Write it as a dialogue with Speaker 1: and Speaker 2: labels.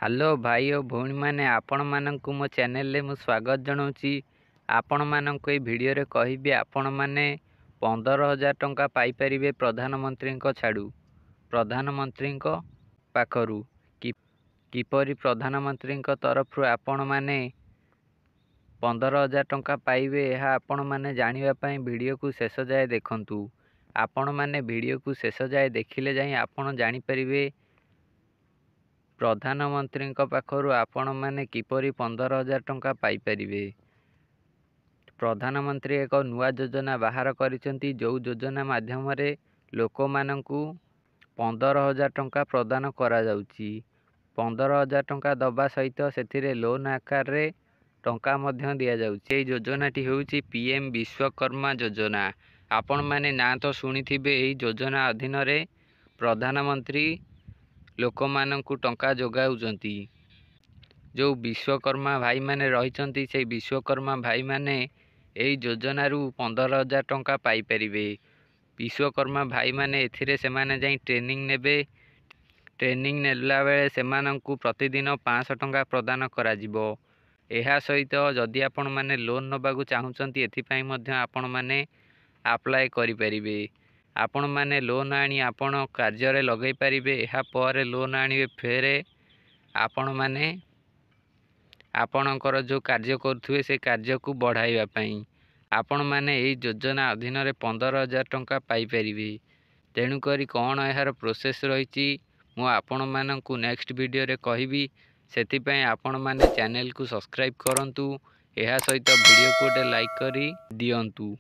Speaker 1: Hello भाई और भौणी मैंने आपण मानक मो चैनल मु स्वागत जनाऊँगी। आपण मानक ये वीडियो रे कहबी आपण माने 15,000 टंका पाई परिबे प्रधानमंत्री छाड़ू प्रधानमंत्री पाखरु किपरि प्रधानमंत्री तरफ आपण माने 15,000 टंका पाइबे यह आपण माने जानिबा पई वीडियो को शेष जाए देखंतु। आपण माने वीडियो को शेष जाए देखिले जाई आपण जानि परिबे प्रधानमंत्री पाखरु आपण माने किपरि 15,000 टंका पाई परिबे। प्रधानमंत्री एक नुआ योजना बाहर करिसेंती जो योजना माध्यम रे लोक मानकु 15,000 टंका प्रदान करा जाउची। 15,000 टंका दबा सहित सेथिरे लोन आकार रे टंका मध्य दिया जाउची। एई योजनाटी होउची पीएम विश्वकर्मा योजना। आपण माने ना तो सुनिथिबे एई योजना अधीन रे प्रधानमंत्री लोक मानकु टंका जोगाउचंती। जो विश्वकर्मा भाई माने रहिचंती से विश्वकर्मा भाई माने एई योजना रु 15,000 टंका पाई परिबे। विश्वकर्मा भाई माने एथिरे सेमाने जाई ट्रेनिंग नेबे। ट्रेनिंग नेला बेले सेमानंकु प्रतिदिन 500 टंका प्रदान करा जिवो। एहा सहित जदि आपण माने लोन नबाकु चाहुचंती एथि पई मध्य आपण माने अप्लाई करि परिबे। आपण माने लोन आनी आपण कार्य रे लगै परिबे। एहा पर लोन आनिबे फेरे आपण माने आपणकर जो कार्य करथुवे से कार्य को बढ़ाइबा पई आपण माने एई योजना अधीन रे 15,000 टंका पाई परिबे। तेणु करी कोन एहार प्रोसेस रहिची मु आपण मानकु नेक्स्ट वीडियो रे कहिबी। सेति पई आपण माने चैनल को सब्सक्राइब करंतु। एहा सहित वीडियो को लाइक करी दियंतु।